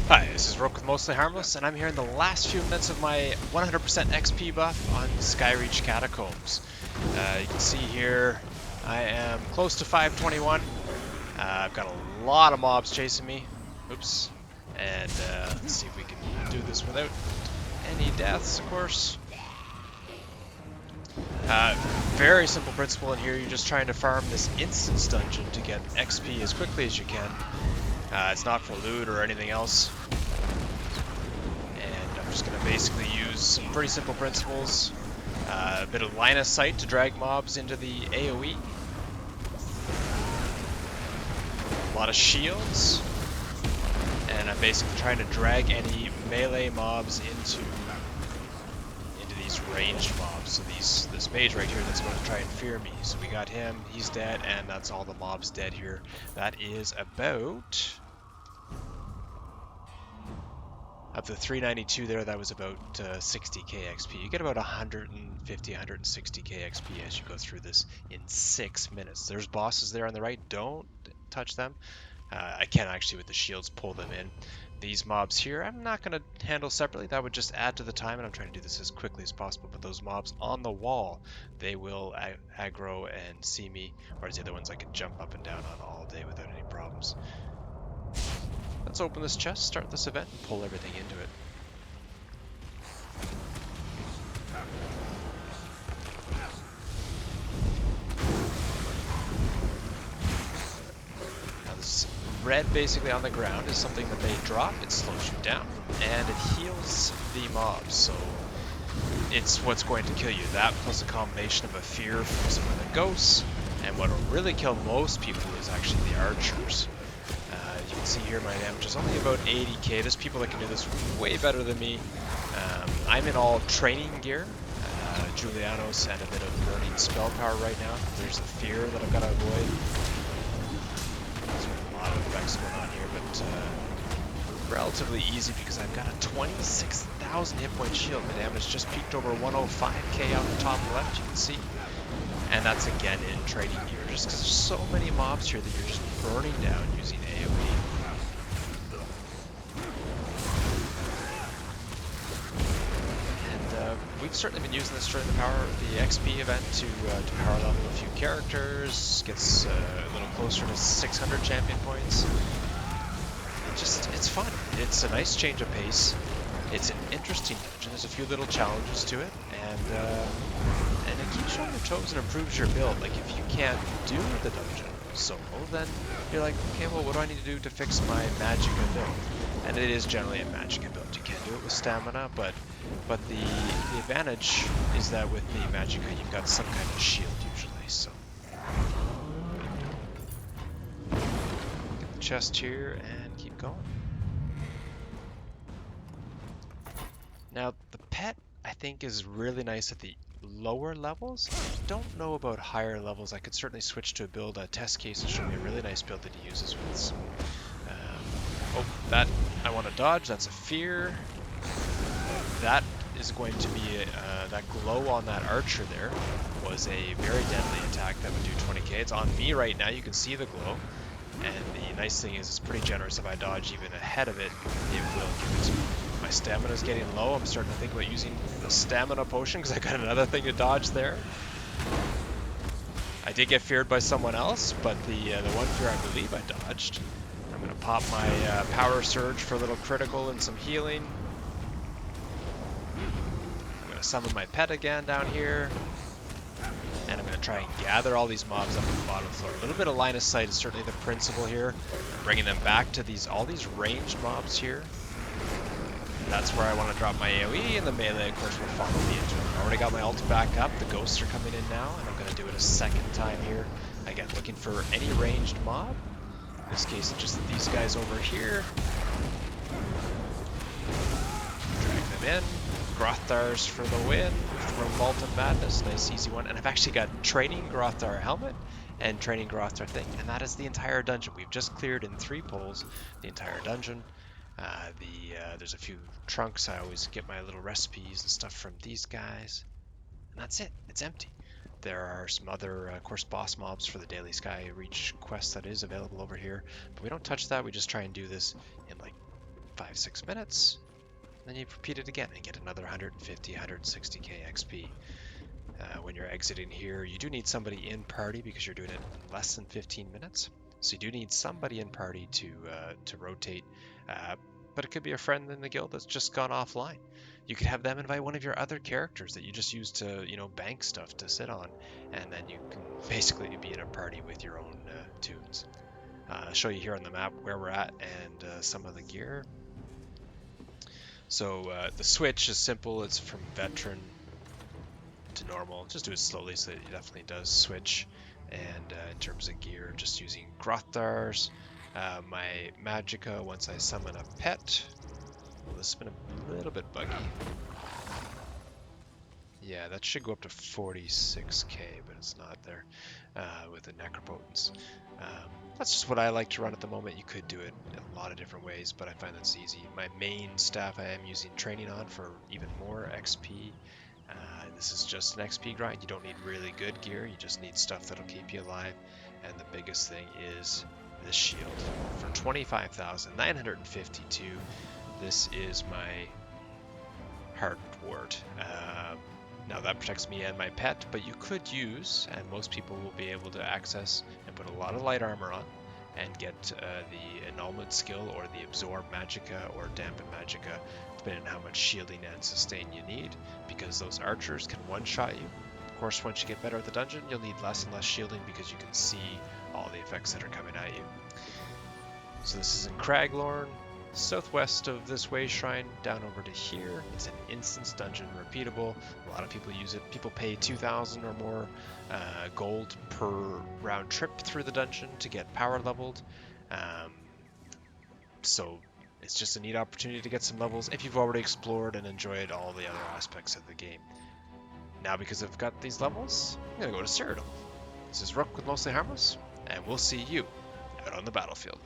Hi, this is Rook with Mostly Harmless, and I'm here in the last few minutes of my 100% XP buff on Skyreach Catacombs. You can see here, I am close to 521. I've got a lot of mobs chasing me. Oops. And let's see if we can do this without any deaths, of course. Very simple principle in here. You're just trying to farm this instance dungeon to get XP as quickly as you can. It's not for loot or anything else. And I'm just going to basically use some pretty simple principles. A bit of line of sight to drag mobs into the AoE. A lot of shields. And I'm basically trying to drag any melee mobs into these ranged mobs. So this mage right here that's going to try and fear me. So we got him, he's dead, and that's all the mobs dead here. That is about... Of the 392 there, that was about 60k XP. You get about 150, 160k XP as you go through this in 6 minutes. There's bosses there on the right. Don't touch them. I can actually, with the shields, pull them in. These mobs here, I'm not going to handle separately. That would just add to the time, and I'm trying to do this as quickly as possible. But those mobs on the wall, they will aggro and see me, whereas the other ones I can jump up and down on all day without any problems. Let's open this chest, start this event, and pull everything into it. Now this red basically on the ground is something that they drop, it slows you down, and it heals the mobs, so it's what's going to kill you. That plus a combination of a fear from some of the ghosts, and what will really kill most people is actually the archers. You can see here my damage is only about 80k. There's people that can do this way better than me. I'm in all training gear, Julianos, and a bit of burning spell power right now. There's a fear that I've got to avoid. There's a lot of effects going on here, but relatively easy because I've got a 26,000 hit point shield. My damage just peaked over 105k on the top left, you can see. And that's again in training gear, just because there's so many mobs here that you're just burning down using AoE. And we've certainly been using this during the XP event to power level a few characters, gets a little closer to 600 champion points. It's fun. It's a nice change of pace. It's an interesting dungeon. There's a few little challenges to it, and it keeps you on your toes and improves your build. Like, if you can't do the dungeon solo, then you're like, okay, well, what do I need to do to fix my magicka build? And it is generally a magicka build. You can do it with stamina, but the advantage is that with the magicka, you've got some kind of shield usually. So get the chest here and keep going. Now, the pet, I think, is really nice at the lower levels. I don't know about higher levels. I could certainly switch to a build. A test case will show me a really nice build that he uses with some... oh, that I want to dodge. That's a fear. That is going to be... that glow on that archer there was a very deadly attack that would do 20k. It's on me right now. You can see the glow. And the nice thing is it's pretty generous. If I dodge even ahead of it, it will give it to me. My stamina is getting low. I'm starting to think about using the stamina potion because I got another thing to dodge there. I did get feared by someone else, but the one fear I believe I dodged. I'm going to pop my power surge for a little critical and some healing. I'm going to summon my pet again down here. And I'm going to try and gather all these mobs up on the bottom floor. A little bit of line of sight is certainly the principle here. I'm bringing them back to all these ranged mobs here. And that's where I want to drop my AoE, and the melee, of course, will follow me into it. I already got my ult back up. The ghosts are coming in now, and I'm going to do it a second time here. Again, looking for any ranged mob. In this case, it's just these guys over here. Drag them in. Grothars for the win from Molten Madness. Nice easy one. And I've actually got Training Grothar helmet and Training Grothar thing. And that is the entire dungeon. We've just cleared in 3 pulls the entire dungeon. There's a few trunks. I always get my little recipes and stuff from these guys. And that's it. It's empty. There are some other, of course, boss mobs for the daily Skyreach quest that is available over here. But we don't touch that. We just try and do this in like 5-6 minutes. Then you repeat it again and get another 150, 160k XP. When you're exiting here, you do need somebody in party because you're doing it in less than 15 minutes. So you do need somebody in party to rotate. But it could be a friend in the guild that's just gone offline. You could have them invite one of your other characters that you just use to, bank stuff to sit on, and then you can basically be in a party with your own tunes. I'll show you here on the map where we're at and some of the gear. So the switch is simple. It's from veteran to normal. Just do it slowly so that it definitely does switch. And in terms of gear, just using Grothars. My Magicka, once I summon a pet. Well, this has been a little bit buggy. Yeah, that should go up to 46k, but it's not there with the Necropotence. That's just what I like to run at the moment. You could do it in a lot of different ways, but I find that's easy. My main staff I am using training on for even more XP. This is just an XP grind. You don't need really good gear. You just need stuff that'll keep you alive. And the biggest thing is this shield. For 25,952, this is my Heart Wart. Now that protects me and my pet, but you could use, and most people will be able to access and put a lot of light armor on and get the Annulment skill or the Absorb Magicka or Dampen Magicka, depending on how much shielding and sustain you need, because those archers can one-shot you. Of course, once you get better at the dungeon, you'll need less and less shielding because you can see all the effects that are coming at you. So this is in Craglorn. Southwest of this way shrine down over to here. It's an instance dungeon, repeatable. A lot of people use it. People pay 2,000 or more gold per round trip through the dungeon to get power leveled. So it's just a neat opportunity to get some levels if you've already explored and enjoyed all the other aspects of the game. Now, because I've got these levels, I'm gonna go to Cyrodiil. This is Rook with Mostly Harmless, and we'll see you out on the battlefield.